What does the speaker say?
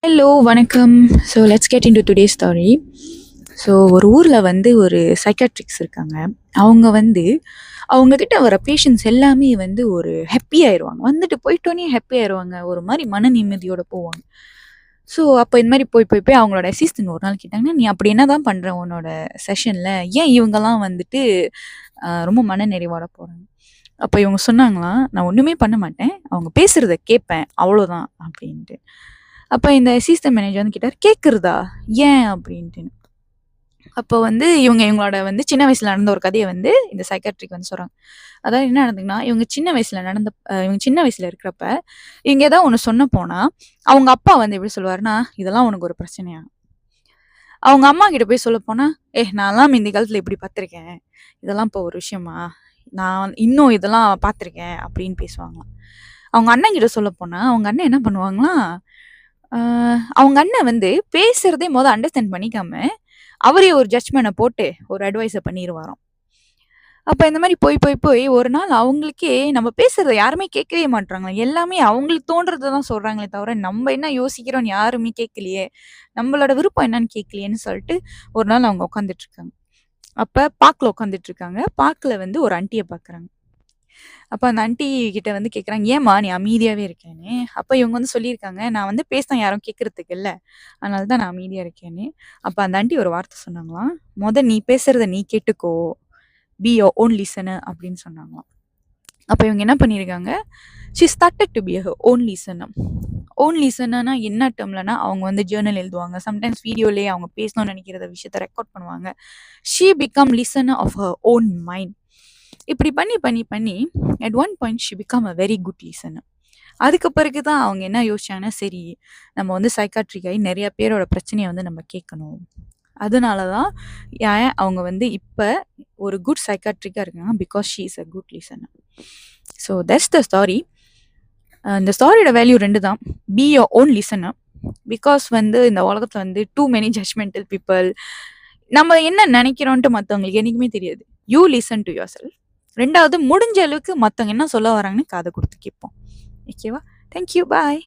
Hello வணக்கம். So let's get into today story. So ஒரு ஊரில் வந்து ஒரு சைக்காட்ரிக்ஸ் இருக்காங்க. அவங்க வந்து அவங்கக்கிட்ட வர பேஷண்ட்ஸ் எல்லாமே வந்து ஒரு ஹாப்பி ஆயிடுவாங்க. வந்துட்டு போயிட்டோன்னே ஹாப்பி ஆயிடுவாங்க. ஒரு மாதிரி மன நிம்மதியோட போவாங்க. ஸோ அப்போ இந்த மாதிரி போய் போய் போய் அவங்களோட அசிஸ்டன்ட் ஒரு நாள் கேட்டாங்கன்னா, நீ அப்படி என்ன தான் பண்ணுற உன்னோட செஷனில்? ஏன் இவங்கெல்லாம் வந்துட்டு ரொம்ப மன நிறைவோட போகிறாங்க? அப்போ இவங்க சொன்னாங்களாம், நான் ஒன்றுமே பண்ண மாட்டேன், அவங்க பேசுகிறத கேட்பேன் அவ்வளோதான் அப்படின்ட்டு. அப்போ இந்த அசிஸ்டன்ட் மேனேஜர் வந்து கேட்டார், கேட்குறதா? ஏன் அப்படின்ட்டு. அப்போ வந்து இவங்களோட வந்து சின்ன வயசுல நடந்த ஒரு கதையை வந்து இந்த சைக்காட்ரிக் வந்து சொல்கிறாங்க. அதாவது என்ன நடந்ததுன்னா, இவங்க சின்ன வயசுல இருக்கிறப்ப இவங்க ஏதாவது ஒன்று சொன்ன போனால் அவங்க அப்பா வந்து எப்படி சொல்லுவாருன்னா, இதெல்லாம் உனக்கு ஒரு பிரச்சனையா? அவங்க அம்மா கிட்ட போய் சொல்ல போனால், நான்லாம் இந்த காலத்தில் இப்படி பார்த்துருக்கேன், இதெல்லாம் இப்போ ஒரு விஷயமா, நான் இன்னும் இதெல்லாம் பார்த்துருக்கேன் அப்படின்னு பேசுவாங்களாம். அவங்க அண்ணன் கிட்ட சொல்ல போனால் அவங்க அண்ணன் என்ன பண்ணுவாங்களாம், அவங்க அண்ணன் வந்து பேசுறதே அண்டர்ஸ்டாண்ட் பண்ணிக்காம அவரே ஒரு ஜட்ஜ்மெண்ட்டை போட்டு ஒரு அட்வைஸை பண்ணிடுவாராம். அப்போ இந்த மாதிரி போய் போய் போய் ஒரு நாள் அவங்களுக்கே நம்ம பேசுறத யாருமே கேட்கவே மாட்றாங்க. எல்லாமே அவங்களுக்கு தோன்றதை தான் சொல்றாங்களே தவிர நம்ம என்ன யோசிக்கிறோம்னு யாருமே கேட்கலையே, நம்மளோட விருப்பம் என்னன்னு கேட்கலையேன்னு சொல்லிட்டு ஒரு நாள் அவங்க உட்காந்துட்டு இருக்காங்க. அப்போ பார்க்கில் உட்காந்துட்டு இருக்காங்க. பார்க்கில் வந்து ஒரு ஆண்டியை பார்க்குறாங்க. அப்போ அந்த ஆண்டி கிட்ட வந்து கேட்குறாங்க, ஏம்மா நீ அமைதியாகவே இருக்கேன்னு. அப்போ இவங்க வந்து சொல்லியிருக்காங்க, நான் வந்து பேசினா யாரும் கேட்கறதுக்கு இல்லை, அதனால தான் நான் அமைதியாக இருக்கேன்னு. அப்போ அந்த ஆண்டி ஒரு வார்த்தை சொன்னாங்களாம், நீ பேசுறத நீ கேட்டுக்கோ, பி யோர் ஓன் லிசனர் அப்படின்னு சொன்னாங்களாம். அப்போ இவங்க என்ன பண்ணியிருக்காங்க, she started to be her own listener. Own லிசனர்னா என்ன டேர்ம்லனா, அவங்க வந்து ஜேர்னல் எழுதுவாங்க, சம்டைம்ஸ் வீடியோலேயே அவங்க பேசணும்னு நினைக்கிறத விஷயத்த ரெக்கார்ட் பண்ணுவாங்க. She become listener of her own mind. இப்படி பண்ணி பண்ணி பண்ணி at one point she become a very good listener. அதுக்கு பிறகு தான் அவங்க என்ன யோசிச்சாங்கன்னா, சரி நம்ம வந்து சைக்காட்ரிக் ஆகி நிறைய பேரோட பிரச்சனையை வந்து நம்ம கேட்கணும். அதனால தான் ஏன் அவங்க வந்து இப்போ ஒரு குட் சைக்காட்ரிக்காக இருக்காங்க, because she is a good listener. So that's the story. இந்த ஸ்டாரியோட வேல்யூ 2 தான். Be your own listener. Because வந்து இந்த உலகத்தில் வந்து டூ மெனி ஜட்ஜ்மெண்டல் பீப்புள். நம்ம என்ன நினைக்கிறோன்ட்டு மற்றவங்களுக்கு என்றைக்குமே தெரியாது. You listen to your self. 2வது முடிஞ்ச அளவுக்கு மற்றவங்க என்ன சொல்ல வராங்கன்னு காதை கொடுத்து கேட்போம். ஓகேவா? தேங்க்யூ, பாய்.